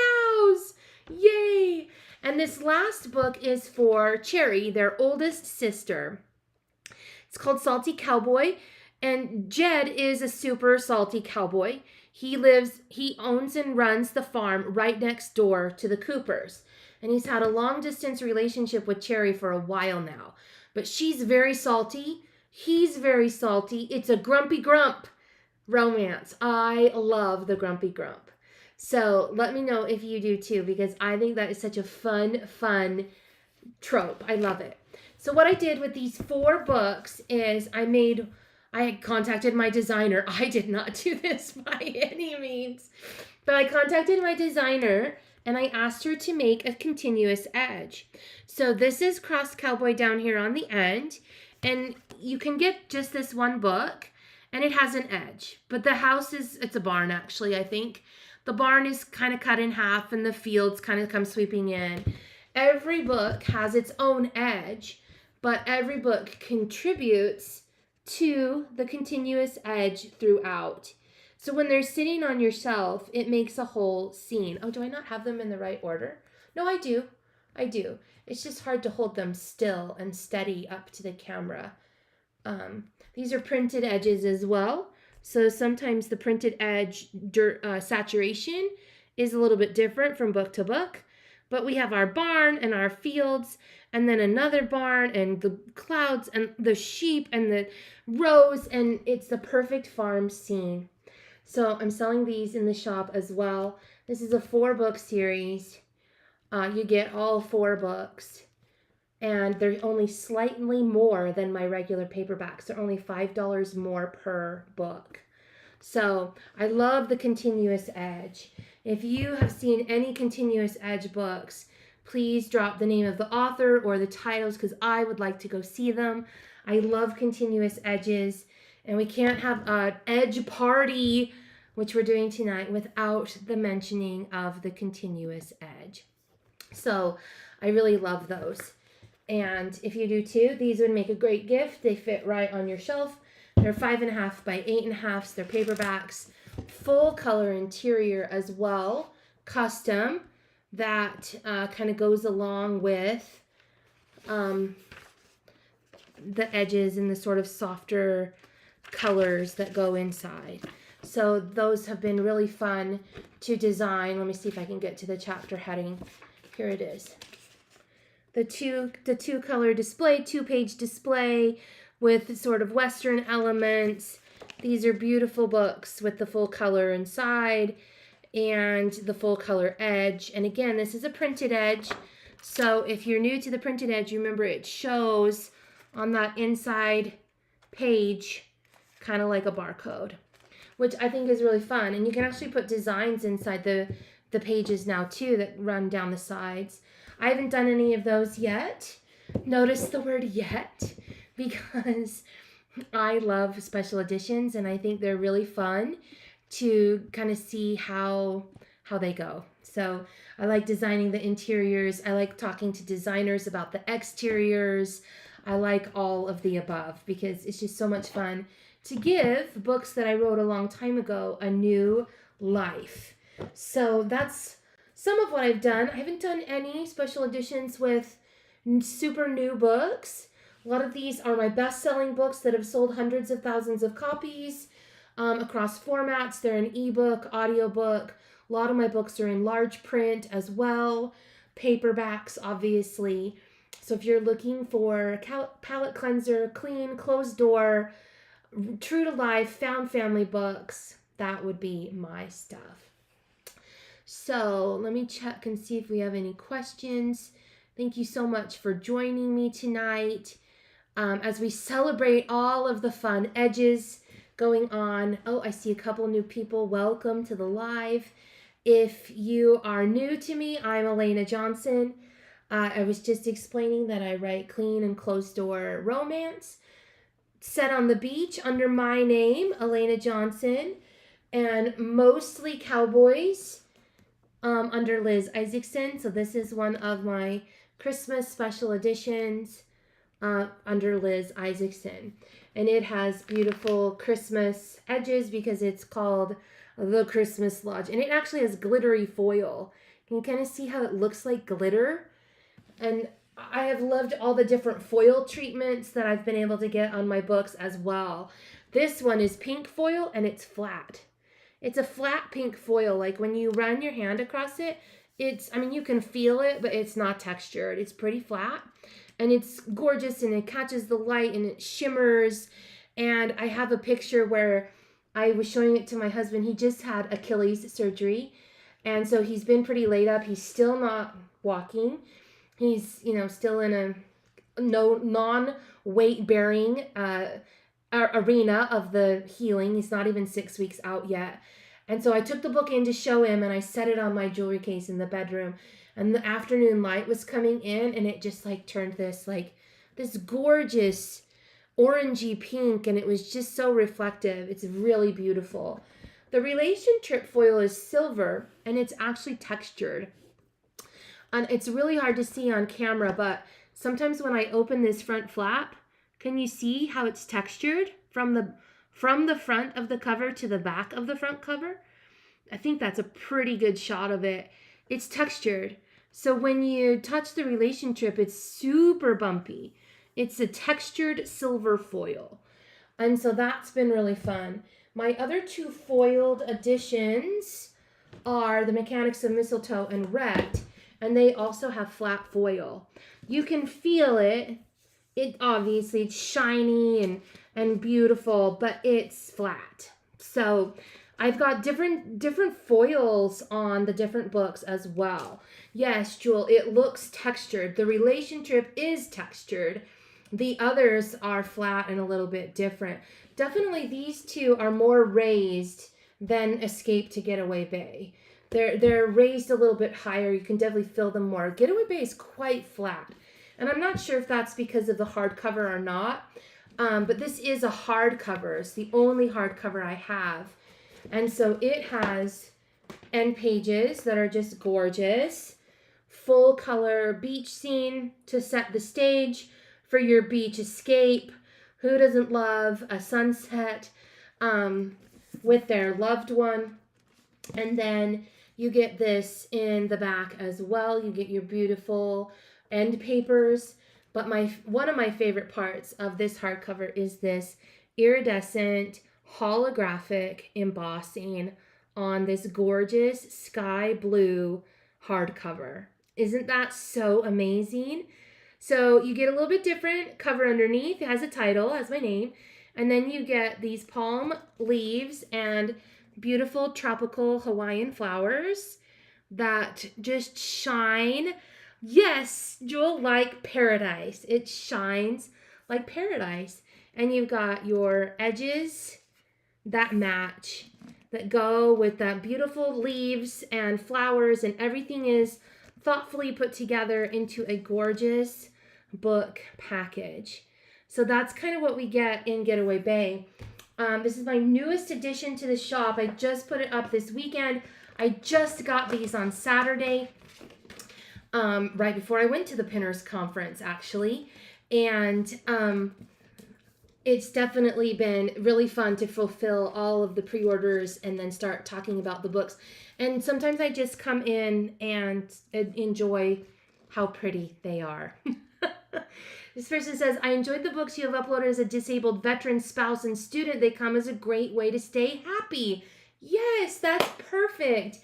cows. Yay. And this last book is for Cherry, their oldest sister. It's called Salty Cowboy. And Jed is a super salty cowboy. He owns and runs the farm right next door to the Coopers. And he's had a long distance relationship with Cherry for a while now. But she's very salty. He's very salty. It's a grumpy grump romance. I love the grumpy grump. So let me know if you do too, because I think that is such a fun trope. I love it. So what I did with these 4 books is I contacted my designer. I did not do this by any means, but I contacted my designer and I asked her to make a continuous edge. So this is Cross Cowboy down here on the end, and you can get just this one book, and it has an edge. But the house it's a barn actually, I think. The barn is kind of cut in half, and the fields kind of come sweeping in. Every book has its own edge, but every book contributes to the continuous edge throughout. So when they're sitting on your shelf, it makes a whole scene. Oh, do I not have them in the right order? No, I do. It's just hard to hold them still and steady up to the camera. These are printed edges as well. So sometimes the printed edge saturation is a little bit different from book to book. But we have our barn and our fields, and then another barn and the clouds and the sheep and the rows, and it's the perfect farm scene. So I'm selling these in the shop as well. This is a 4-book series. You get all 4 books, and they're only slightly more than my regular paperbacks. They're only $5 more per book. So I love the continuous edge. If you have seen any continuous edge books, please drop the name of the author or the titles, because I would like to go see them. I love continuous edges, and we can't have an edge party, which we're doing tonight, without the mentioning of the continuous edge. So I really love those. And if you do too, these would make a great gift. They fit right on your shelf. They're 5.5 by 8.5. They're paperbacks. Full color interior as well. Custom. That kind of goes along with the edges and the sort of softer colors that go inside. So those have been really fun to design. Let me see if I can get to the chapter heading. Here it is. The two color display, 2-page display with sort of Western elements. These are beautiful books with the full color inside and the full color edge. And again, this is a printed edge. So if you're new to the printed edge, remember it shows on that inside page kind of like a barcode, which I think is really fun. And you can actually put designs inside the pages now too that run down the sides. I haven't done any of those yet. Notice the word yet, because I love special editions and I think they're really fun to kind of see how they go. So I like designing the interiors. I like talking to designers about the exteriors. I like all of the above because it's just so much fun to give books that I wrote a long time ago a new life. So that's some of what I've done. I haven't done any special editions with super new books. A lot of these are my best-selling books that have sold hundreds of thousands of copies across formats. They're an ebook, audiobook. A lot of my books are in large print as well, paperbacks, obviously. So if you're looking for palette cleanser, clean, closed door, true to life, found family books, that would be my stuff. So let me check and see if we have any questions. Thank you so much for joining me tonight as we celebrate all of the fun edges going on. Oh, I see a couple new people. Welcome to the live. If you are new to me, I'm Elena Johnson. I was just explaining that I write clean and closed door romance set on the beach under my name, Elena Johnson, and mostly cowboys under Liz Isaacson. So this is one of my Christmas special editions under Liz Isaacson. And it has beautiful Christmas edges because it's called The Christmas Lodge. And it actually has glittery foil. You can kind of see how it looks like glitter. And I have loved all the different foil treatments that I've been able to get on my books as well. This one is pink foil and it's flat. It's a flat pink foil. Like when you run your hand across it, you can feel it, but it's not textured. It's pretty flat and it's gorgeous and it catches the light and it shimmers. And I have a picture where I was showing it to my husband. He just had Achilles surgery. And so he's been pretty laid up. He's still not walking. He's, still in a non-weight bearing arena of the healing. He's not even 6 weeks out yet. And so I took the book in to show him and I set it on my jewelry case in the bedroom. And the afternoon light was coming in and it just turned this gorgeous orangey pink, and it was just so reflective. It's really beautiful. The relationship foil is silver and it's actually textured. And it's really hard to see on camera, but sometimes when I open this front flap, can you see how it's textured from the front of the cover to the back of the front cover? I think that's a pretty good shot of it. It's textured. So when you touch the relationship, it's super bumpy. It's a textured silver foil. And so that's been really fun. My other two foiled editions are The Mechanics of Mistletoe and Wrecked, and they also have flat foil. You can feel it. Obviously it's shiny and beautiful, but it's flat. So I've got different foils on the different books as well. Yes, Jewel, it looks textured. The relationship is textured. The others are flat and a little bit different. Definitely these two are more raised than Escape to Getaway Bay. They're raised a little bit higher. You can definitely feel them more. Getaway Bay is quite flat. And I'm not sure if that's because of the hardcover or not. But this is a hardcover. It's the only hardcover I have. And so it has end pages that are just gorgeous. Full color beach scene to set the stage for your beach escape. Who doesn't love a sunset with their loved one? And then you get this in the back as well. You get your beautiful end papers. But one of my favorite parts of this hardcover is this iridescent holographic embossing on this gorgeous sky blue hardcover. Isn't that so amazing? So you get a little bit different cover underneath. It has a title, has my name. And then you get these palm leaves and beautiful tropical Hawaiian flowers that just shine. Yes, Jewel, like paradise. It shines like paradise. And you've got your edges that match, that go with that beautiful leaves and flowers, and everything is thoughtfully put together into a gorgeous book package. So that's kind of what we get in Getaway Bay. This is my newest addition to the shop. I just put it up this weekend. I just got these on Saturday, right before I went to the Pinners Conference, actually. And It's definitely been really fun to fulfill all of the pre-orders and then start talking about the books. And sometimes I just come in and enjoy how pretty they are. This person says, I enjoyed the books you have uploaded as a disabled veteran, spouse, and student. They come as a great way to stay happy. Yes, that's perfect.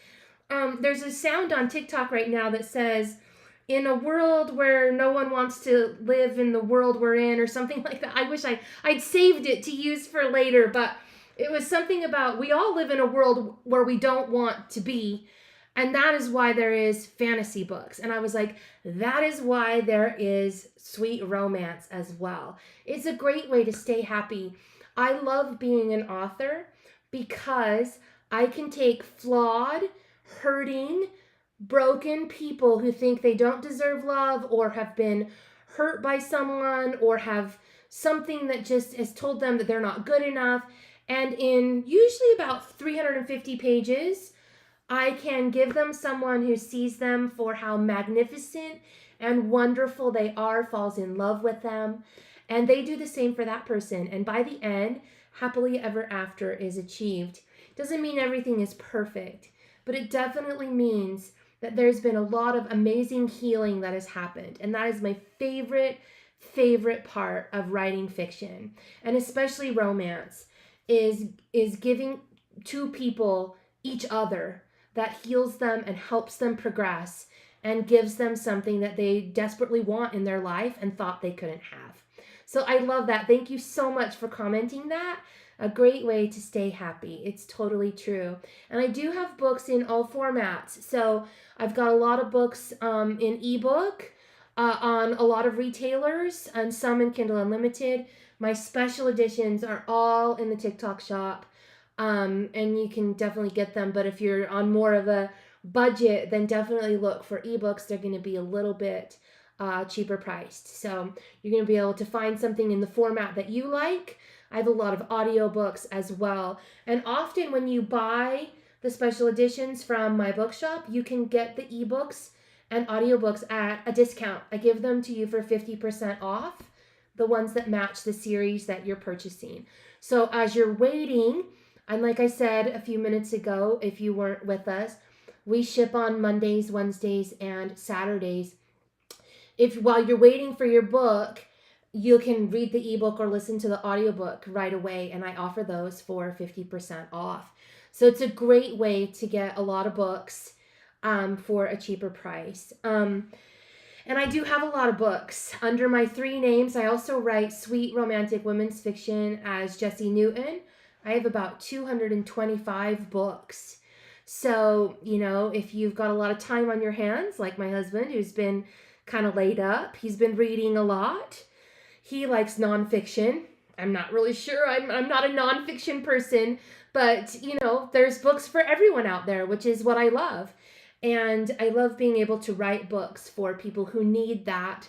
There's a sound on TikTok right now that says, in a world where no one wants to live in the world we're in, or something like that. I wish I'd saved it to use for later, but it was something about we all live in a world where we don't want to be, and that is why there is fantasy books. And I was like, that is why there is sweet romance as well. It's a great way to stay happy. I love being an author because I can take flawed, hurting, broken people who think they don't deserve love or have been hurt by someone or have something that just has told them that they're not good enough. And in usually about 350 pages, I can give them someone who sees them for how magnificent and wonderful they are, falls in love with them, and they do the same for that person. And by the end, happily ever after is achieved. Doesn't mean everything is perfect, but it definitely means that there's been a lot of amazing healing that has happened. And that is my favorite part of writing fiction, and especially romance, is giving two people each other that heals them and helps them progress and gives them something that they desperately want in their life and thought they couldn't have. So I love that. Thank you so much for commenting that. A great way to stay happy. It's totally true. And I do have books in all formats. So I've got a lot of books in ebook, on a lot of retailers, and some in Kindle Unlimited. My special editions are all in the TikTok shop, and you can definitely get them. But if you're on more of a budget, then definitely look for ebooks. They're going to be a little bit cheaper priced. So you're going to be able to find something in the format that you like. I have a lot of audiobooks as well. And often when you buy the special editions from my bookshop, you can get the ebooks and audiobooks at a discount. I give them to you for 50% off, the ones that match the series that you're purchasing. So as you're waiting, and like I said a few minutes ago, if you weren't with us, we ship on Mondays, Wednesdays, and Saturdays. If while you're waiting for your book, you can read the ebook or listen to the audiobook right away, and I offer those for 50% off. So it's a great way to get a lot of books for a cheaper price. And I do have a lot of books under my 3 names. I also write sweet romantic women's fiction as Jessie Newton. I have about 225 books. So, if you've got a lot of time on your hands, like my husband, who's been kind of laid up, he's been reading a lot. He likes nonfiction. I'm not really sure. I'm not a nonfiction person, but there's books for everyone out there, which is what I love. And I love being able to write books for people who need that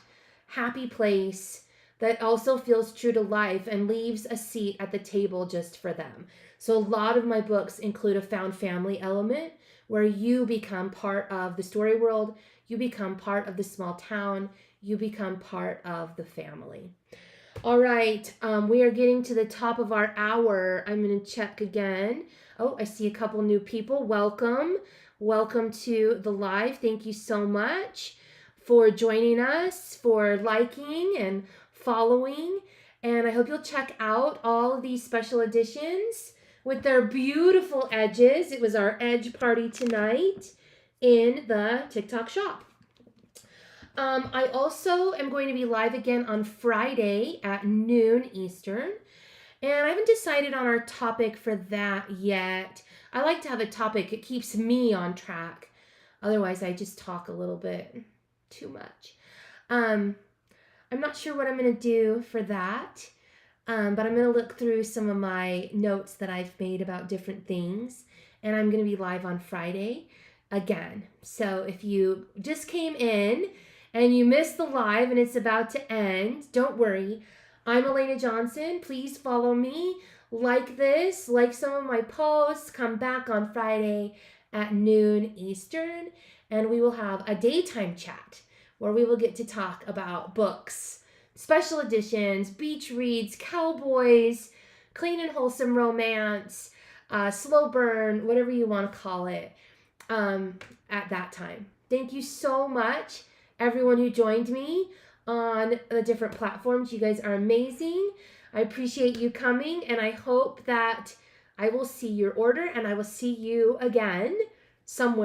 happy place that also feels true to life and leaves a seat at the table just for them. So a lot of my books include a found family element where you become part of the story world, you become part of the small town, you become part of the family. All right, we are getting to the top of our hour. I'm going to check again. Oh, I see a couple new people. Welcome to the live. Thank you so much for joining us, for liking and following. And I hope you'll check out all of these special editions with their beautiful edges. It was our edge party tonight in the TikTok shop. I also am going to be live again on Friday at noon Eastern. And I haven't decided on our topic for that yet. I like to have a topic. It keeps me on track. Otherwise, I just talk a little bit too much. I'm not sure what I'm going to do for that. But I'm going to look through some of my notes that I've made about different things. And I'm going to be live on Friday again. So if you just came in and you missed the live and it's about to end, don't worry. I'm Elena Johnson. Please follow me. Like this, like some of my posts. Come back on Friday at noon Eastern. And we will have a daytime chat where we will get to talk about books, special editions, beach reads, cowboys, clean and wholesome romance, slow burn, whatever you want to call it, at that time. Thank you so much, everyone who joined me on the different platforms. You guys are amazing. I appreciate you coming, and I hope that I will see your order, and I will see you again somewhere.